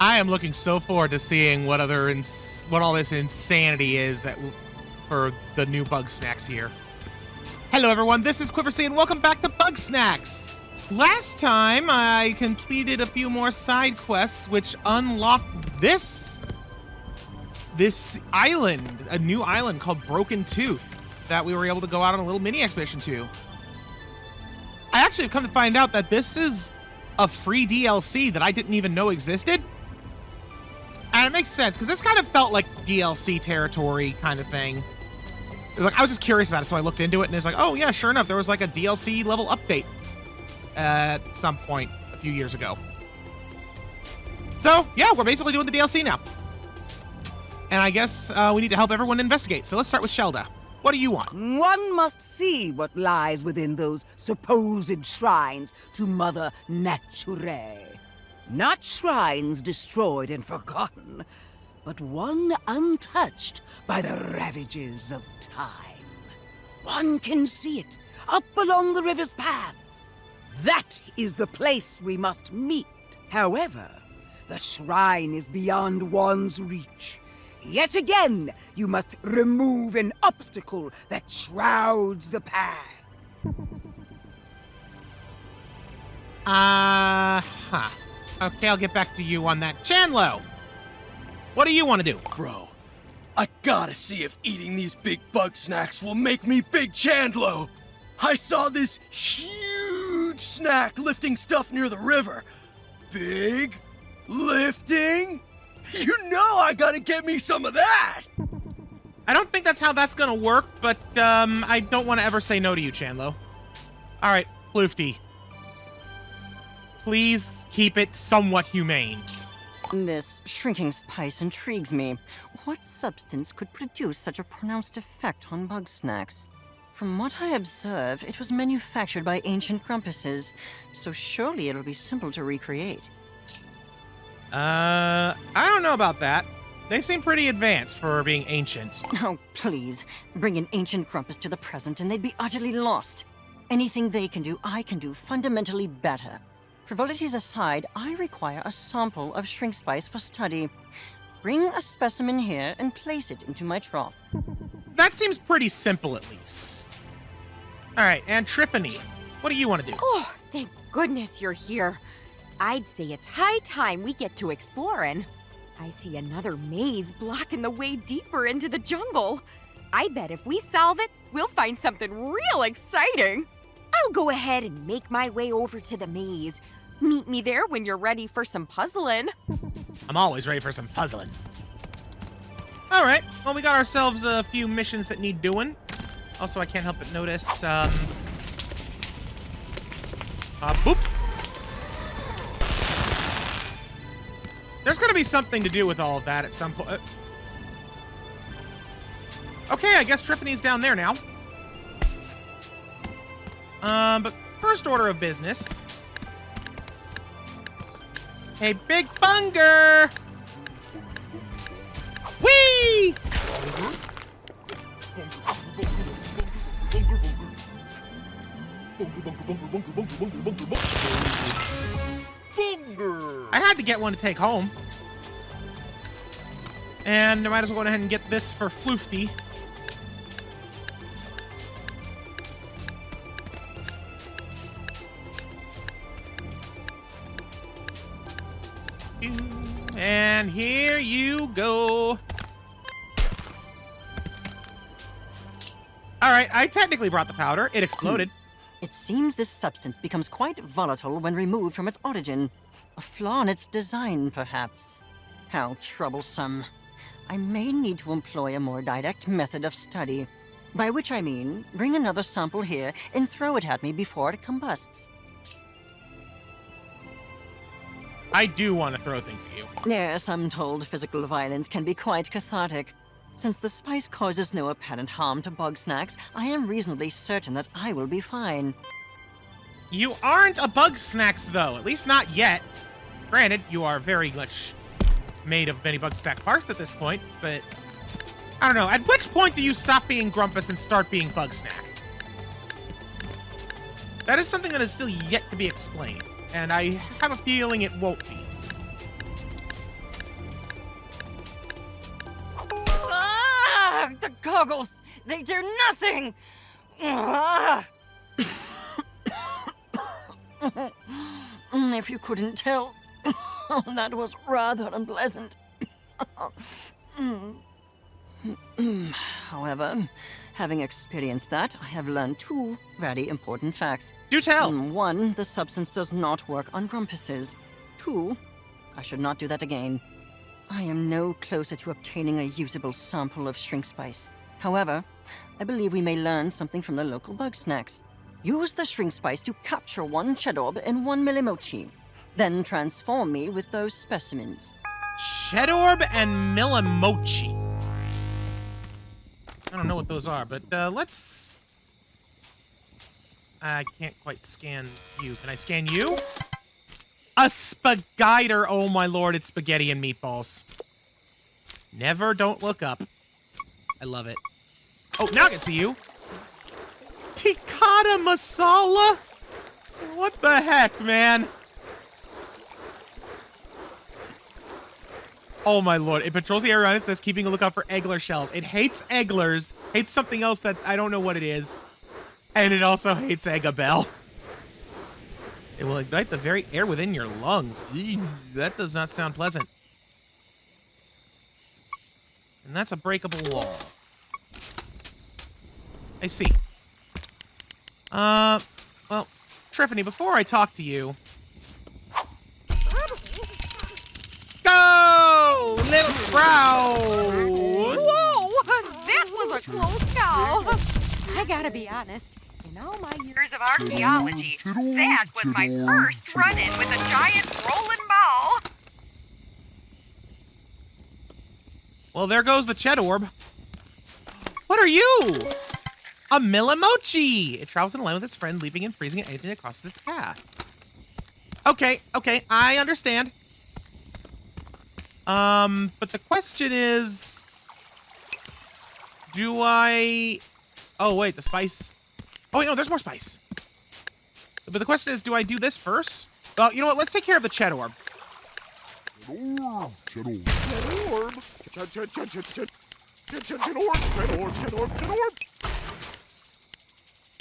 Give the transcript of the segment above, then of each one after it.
I am looking so forward to seeing what all this insanity is for the new Bugsnax here. Hello everyone, this is Quiversee and welcome back to Bugsnax. Last time I completed a few more side quests which unlocked this island, a new island called Broken Tooth that we were able to go out on a little mini expedition to. I actually have come to find out that this is a free DLC that I didn't even know existed. And it makes sense, because this kind of felt like DLC territory kind of thing. Like, I was just curious about it, so I looked into it, and it's like, oh yeah, sure enough, there was like a DLC level update at some point a few years ago. So, yeah, we're basically doing the DLC now. And I guess we need to help everyone investigate, so let's start with Shelda. What do you want? One must see what lies within those supposed shrines to Mother Naturae. Not shrines destroyed and forgotten, but one untouched by the ravages of time. One can see it up along the river's path. That is the place we must meet. However, the shrine is beyond one's reach. Yet again, you must remove an obstacle that shrouds the path. Okay, I'll get back to you on that. Chandlo, what do you want to do? Bro, I gotta see if eating these big Bugsnax will make me Big Chandlo. I saw this huge snack lifting stuff near the river. Big, lifting. You know I gotta get me some of that! I don't think that's how that's gonna work, but I don't want to ever say no to you, Chandlo. Alright, Floofty. Please keep it somewhat humane. This shrinking spice intrigues me. What substance could produce such a pronounced effect on Bugsnax? From what I observe, it was manufactured by ancient grumpuses, so surely it'll be simple to recreate. I don't know about that. They seem pretty advanced for being ancient. Oh, please. Bring an ancient grumpus to the present and they'd be utterly lost. Anything they can do, I can do fundamentally better. Frivolities aside, I require a sample of shrink spice for study. Bring a specimen here and place it into my trough. That seems pretty simple, at least. Alright, and Triffany, what do you want to do? Oh, thank goodness you're here. I'd say it's high time we get to exploring. I see another maze blocking the way deeper into the jungle. I bet if we solve it, we'll find something real exciting. I'll go ahead and make my way over to the maze. Meet me there when you're ready for some puzzling. I'm always ready for some puzzling. Alright, well, we got ourselves a few missions that need doing. Also, I can't help but notice, boop. There's gonna be something to do with all of that at some point. Okay, I guess Triffany's down there now. But first order of business. Hey, Big Bunger! Whee! I had to get one to take home. And I might as well go ahead and get this for Floofty. And here you go. Alright, I technically brought the powder. It exploded. It seems this substance becomes quite volatile when removed from its origin. A flaw in its design, perhaps. How troublesome. I may need to employ a more direct method of study. By which I mean, bring another sample here and throw it at me before it combusts. I do want to throw things at you. Yes, I'm told physical violence can be quite cathartic. Since the spice causes no apparent harm to Bugsnax, I am reasonably certain that I will be fine. You aren't a Bugsnax, though. At least not yet. Granted, you are very much made of many Bugsnax parts at this point, but I don't know. At which point do you stop being Grumpus and start being Bugsnax? That is something that is still yet to be explained, and I have a feeling it won't be. goggles! They do nothing! Ah. If you couldn't tell, that was rather unpleasant. However, having experienced that, I have learned 2 very important facts. Do tell. 1, the substance does not work on rumpuses. 2, I should not do that again. I am no closer to obtaining a usable sample of shrink spice. However, I believe we may learn something from the local Bugsnax. Use the shrink spice to capture 1 Chedorb and 1 Millimochi. Then transform me with those specimens. Chedorb and Millimochi. I don't know what those are, but let's... I can't quite scan you. Can I scan you? A spagiter. Oh my lord, it's spaghetti and meatballs. Never don't look up. I love it. Oh, now I can see you. Tikka masala? What the heck, man? Oh my lord. It patrols the area around it, says keeping a lookout for eggler shells. It hates egglers, hates something else that I don't know what it is. And it also hates Eggabell. It will ignite the very air within your lungs. Ew, that does not sound pleasant. And that's a breakable wall. I see. Well, Triffany, before I talk to you... Go! Little Sprout! Whoa! That was a close call. I gotta be honest. In all my years of archaeology, that was my first run-in with a giant rolling ball. Well, there goes the Chedorb. What are you? A Millimochi! It travels in a line with its friend, leaping and freezing at anything that crosses its path. Okay, I understand. But the question is... Do I... Oh, wait, the spice... Oh, wait, no, there's more spice. But the question is, do I do this first? Well, you know what? Let's take care of the Chedorb.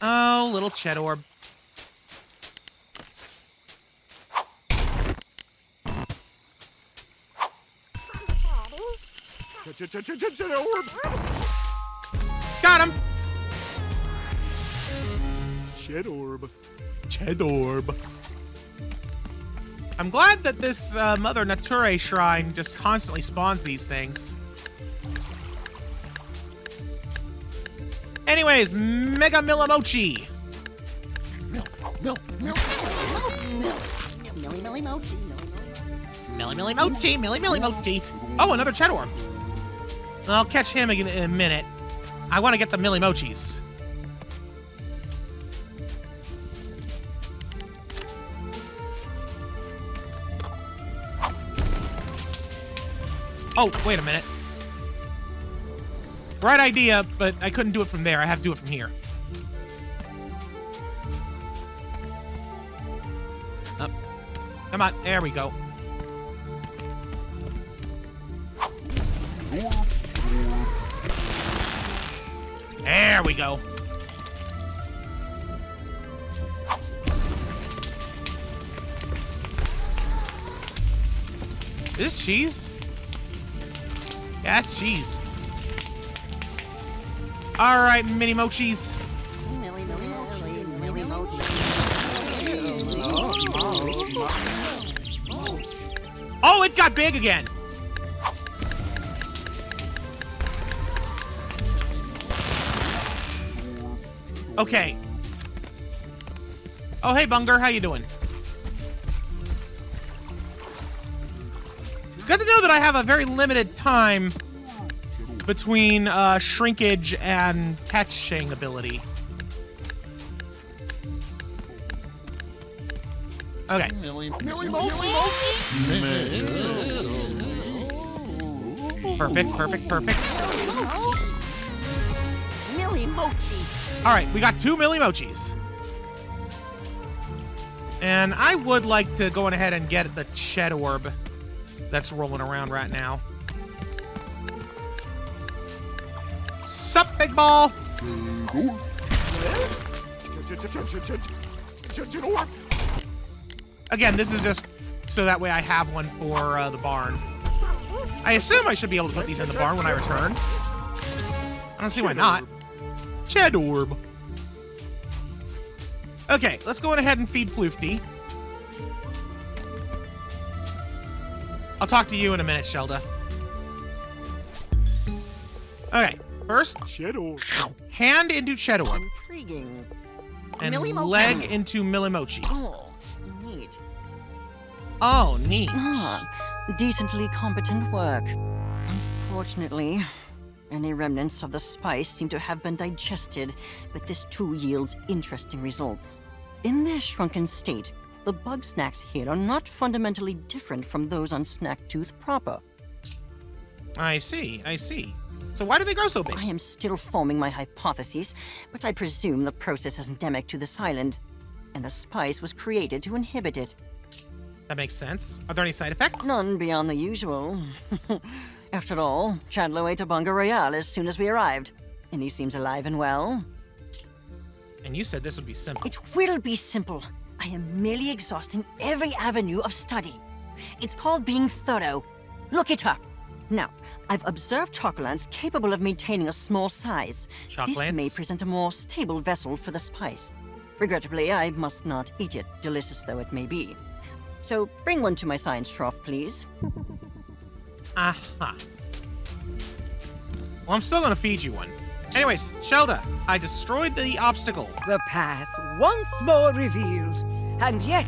Oh, little Chedorb. Got him. Chedorb. I'm glad that this Mother Naturae shrine just constantly spawns these things. Anyways, Mega Millimochi. Millie Mochi. Oh, another Chedorb. I'll catch him in a minute. I want to get the Millie Mochis. Oh, wait a minute. Right idea, but I couldn't do it from there. I have to do it from here. Up. Come on, there we go. There we go. Is this cheese? Yeah, that's cheese. All right, mini mochis. Oh, it got big again. Okay. Oh, hey, Bunger, how you doing? It's good to know that I have a very limited time between shrinkage and catching ability. Okay. Perfect. All right, we got 2 Millie Mochis. And I would like to go on ahead and get the Chedorb that's rolling around right now. Sup, big ball? Again, this is just so that way I have one for the barn. I assume I should be able to put these in the barn when I return. I don't see why not. Shed orb. Okay, let's go ahead and feed Floofty. I'll talk to you in a minute, Shelda. Okay, first, hand into Chedor. Intriguing. And Millimochi. leg into Millimochi. Oh, neat. Oh, neat. Ah, decently competent work. Unfortunately, any remnants of the spice seem to have been digested, but this too yields interesting results. In their shrunken state, the Bugsnax here are not fundamentally different from those on Snaktooth proper. I see, I see. So why do they grow so big? I am still forming my hypotheses, but I presume the process is endemic to this island, and the spice was created to inhibit it. That makes sense. Are there any side effects? None beyond the usual. After all, Chandlo ate a bunga royale as soon as we arrived, and he seems alive and well. And you said this would be simple. It will be simple. I am merely exhausting every avenue of study. It's called being thorough. Look it up. Now, I've observed chocolants capable of maintaining a small size. This may Chocolants? present a more stable vessel for the spice. Regrettably, I must not eat it, delicious though it may be. So bring one to my science trough, please. Aha. Well, I'm still gonna feed you one. Anyways, Shelda, I destroyed the obstacle. The path once more revealed, and yet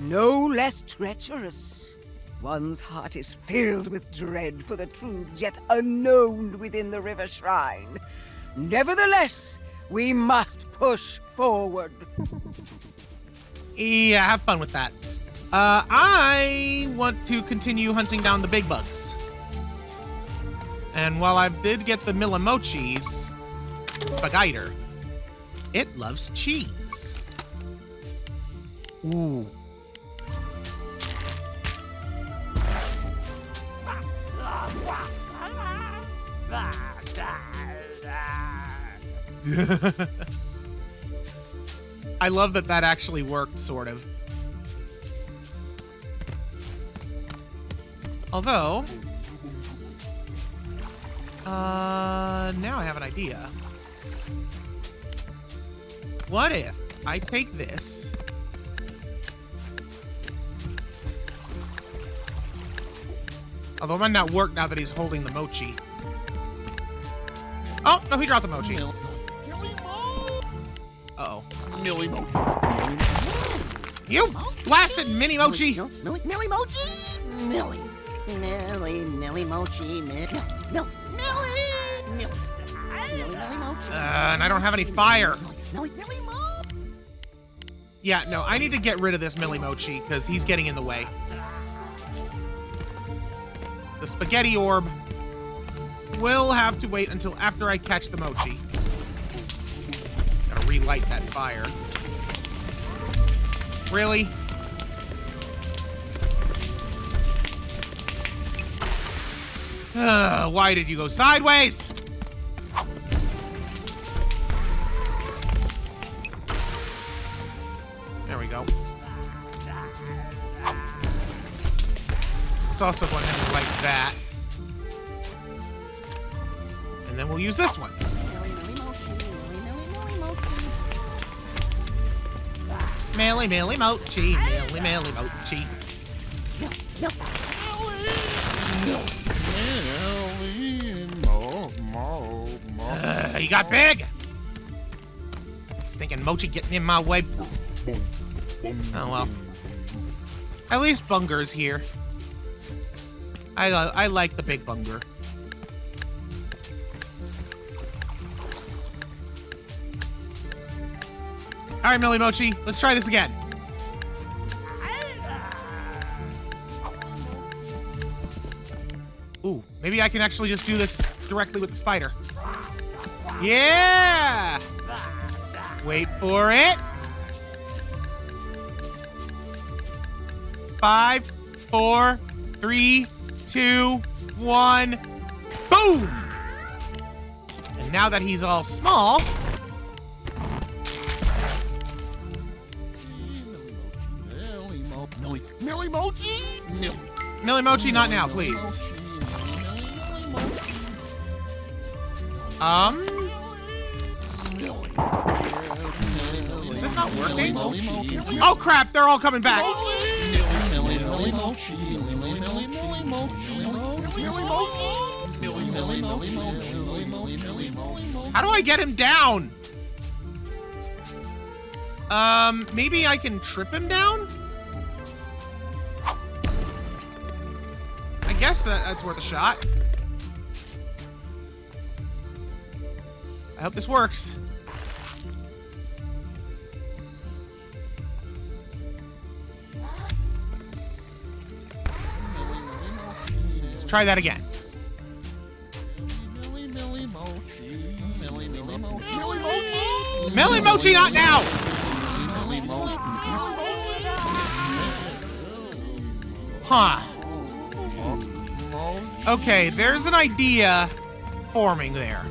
no less treacherous. One's heart is filled with dread for the truths yet unknown within the river shrine. Nevertheless, we must push forward. Yeah, have fun with that. I want to continue hunting down the big bugs. And while I did get the Millimochi's Spagiter, it loves cheese. Ooh. I love that that actually worked, sort of. Although, now I have an idea. What if I take this although it might not work now that he's holding the mochi. Oh, no, he dropped the mochi. Uh-oh. You blasted mini mochi! Millie Mochi? Millie. Millie Mochi. Millie Mochi. And I don't have any fire. Millie Mo. Yeah, no, I need to get rid of this Millie Mochi because he's getting in the way. The spaghetti orb will have to wait until after I catch the mochi. Gotta relight that fire. Really? Why did you go sideways? There we go. Let's also go ahead and light that. And then we'll use this one. Millie Mochi. Millie mochi. You got big! Stinking mochi getting in my way. Oh well. At least Bunger's here. I like the big Bunger. All right, Millie Mochi, let's try this again. Ooh, maybe I can actually just do this directly with the spider. Yeah! Wait for it. 5, 4, 3, 2, 1, boom! And now that he's all small... Millie Mochi. Millie Mochi, not now, please. Is it not working? Oh crap, they're all coming back. How do I get him down? Maybe I can trip him down? I guess that's worth a shot. I hope this works. Let's try that again. Millie Mochi, not now! Huh. Okay, there's an idea forming there.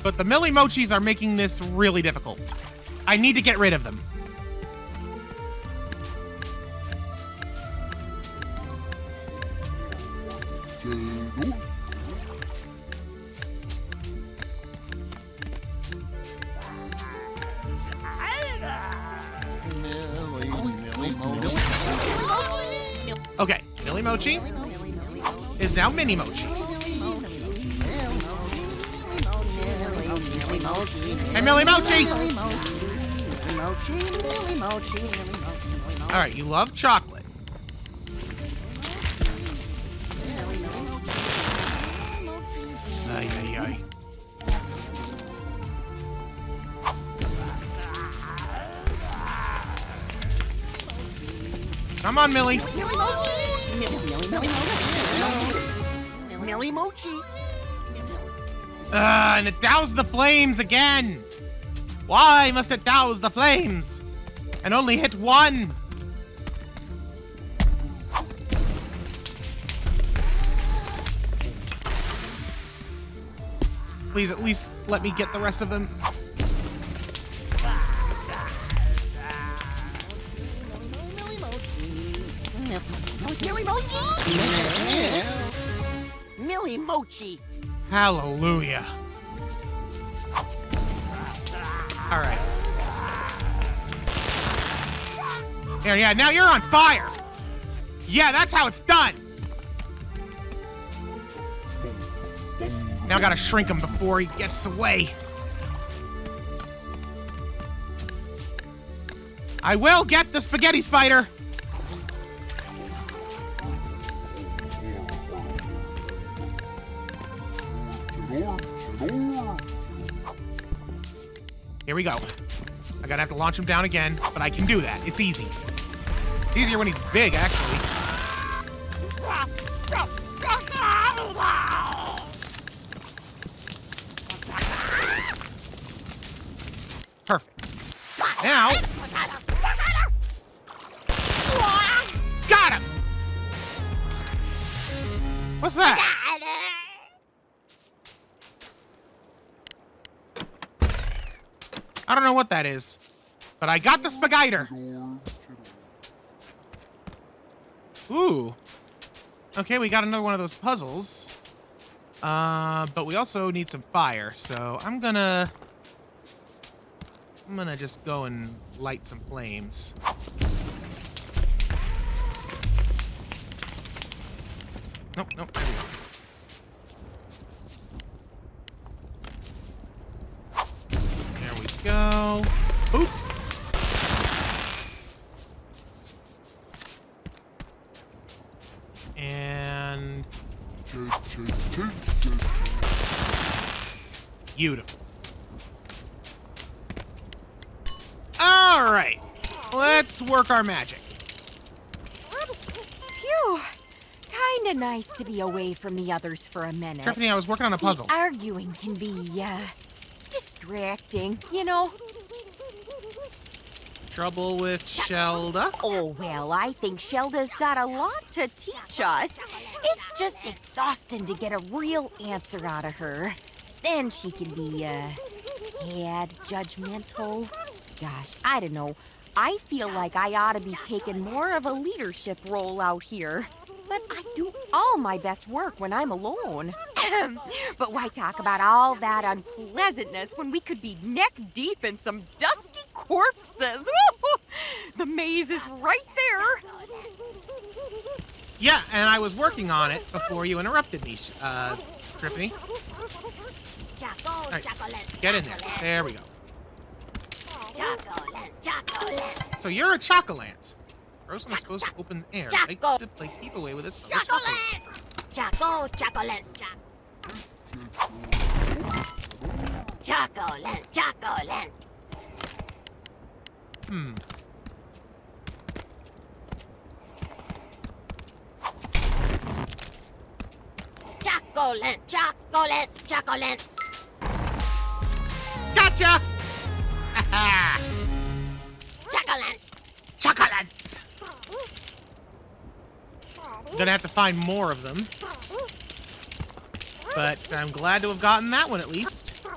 But the Millie Mochis are making this really difficult. I need to get rid of them. Okay, Millie Mochi is now Mini Mochi. Hey, Millie Mochi! Alright, you love chocolate. Ay, ay, ay. Come on, Millie. Millie Mochi. And it doused the flames again. Why must it douse the flames? And only hit one. Please at least let me get the rest of them. Millie Mochi. Millie Mochi. Hallelujah. All right. Yeah, now you're on fire. Yeah, that's how it's done. Now I gotta shrink him before he gets away. I will get the spaghetti spider. Here we go. I gotta have to launch him down again, but I can do that. It's easy. It's easier when he's big, actually. Perfect. Now... Got him! What's that? I don't know what that is, but I got the spaghetti. Ooh. Okay, we got another one of those puzzles. But we also need some fire, so I'm gonna just go and light some flames. Nope, there we go. There we go. Oop. And beautiful. All right, let's work our magic. Phew. Kinda nice to be away from the others for a minute. Triffany, I was working on a puzzle. The arguing can be, distracting, you know? Trouble with Shelda? Oh, well, I think Shelda's got a lot to teach us. It's just exhausting to get a real answer out of her. Then she can be, bad, judgmental. Gosh, I don't know. I feel like I ought to be taking more of a leadership role out here. But I do all my best work when I'm alone. But why talk about all that unpleasantness when we could be neck deep in some dusty corpses? The maze is right there. Yeah, and I was working on it before you interrupted me, Triffany. All right, get in there. There we go. So you're a chocolant. First one is supposed to open air. Like to play keep away with its chocolate. Chocolate. Chocolate. Gotcha! Chocolate! Gonna have to find more of them. But I'm glad to have gotten that one at least.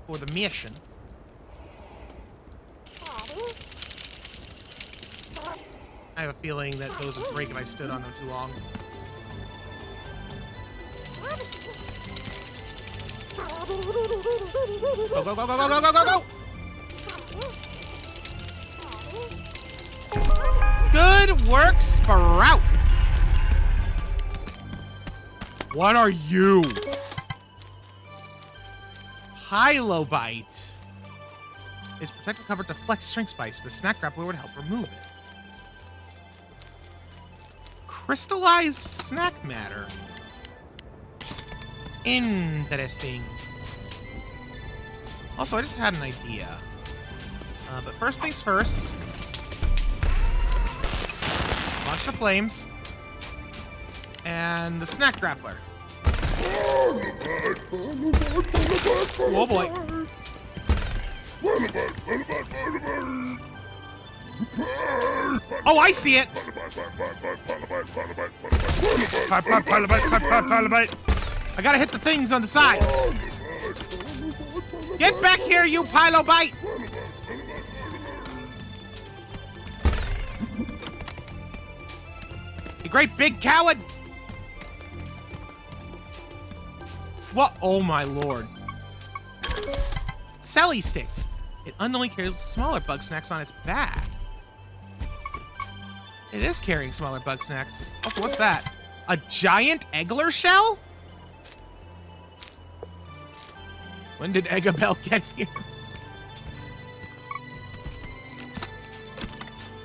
For the mission. I have a feeling that those would break if I stood on them too long. Go, go, go, go, go, go, go, go! Good work, Sprout! What are you? Hylobite. Its protective cover deflects shrink spice. The snack grappler would help remove it. Crystallized snack matter. Interesting. Also, I just had an idea. But first things first. Launch the flames. And the snack grappler. Oh boy. Oh, I see it! I gotta hit the things on the sides. Get back here, you Pylobite! You great big coward! What? Oh my lord. Selly sticks. It unknowingly carries smaller Bugsnax on its back. It is carrying smaller Bugsnax. Also, what's that? A giant Eggler shell? When did Eggabell get here?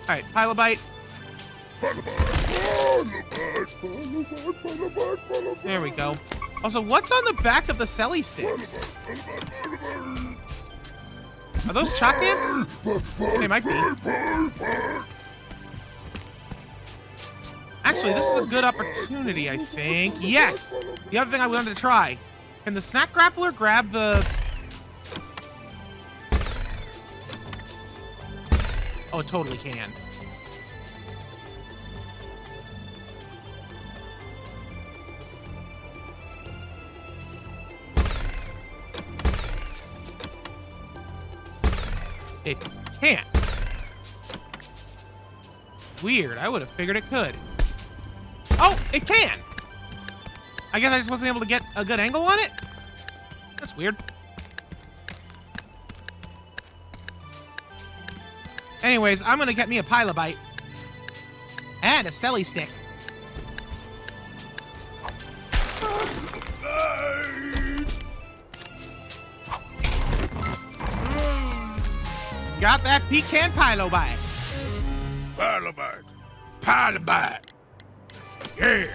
Alright, Pylobite. There we go. Also, what's on the back of the Selly sticks? Are those chalk ants? They might be. Actually, this is a good opportunity, I think. Yes! The other thing I wanted to try. Can the snack grappler grab the... Oh, it totally can. It can't. Weird. I would have figured it could. Oh, it can! I guess I just wasn't able to get a good angle on it? That's weird. Anyways, I'm gonna get me a Pylobite. And a Selly stick. Got that pecan Pylobite. Pylobite. Yeah.